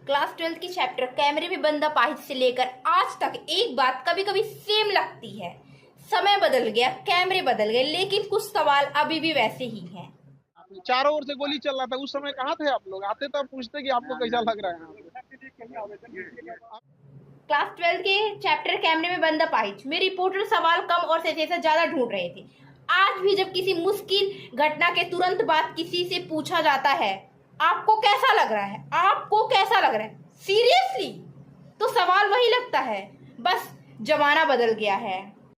Class 12 की chapter कैमरे में बंद अपाहिज से लेकर आज तक एक बात कभी कभी सेम लगती है। समय बदल गया, कैमरे बदल गए, लेकिन कुछ सवाल अभी भी वैसे ही हैं। चारों ओर से गोली चल रहा था, उस समय कहाँ थे आप लोग? आते तो आप पूछते कि आपको कैसा लग रहा है यहाँ पे। क्लास 12 के चैप्टर कैमरे में बंद अपाहिज में रिपोर्टर सवाल कम और सेंसेशन ज्यादा ढूंढ रहे थे। आज भी जब किसी मुश्किल घटना के तुरंत बाद किसी से पूछा जाता है आपको कैसा लग रहा है, आपको कैसा लग रहा है, सीरियसली, तो सवाल वही लगता है, बस जमाना बदल गया है।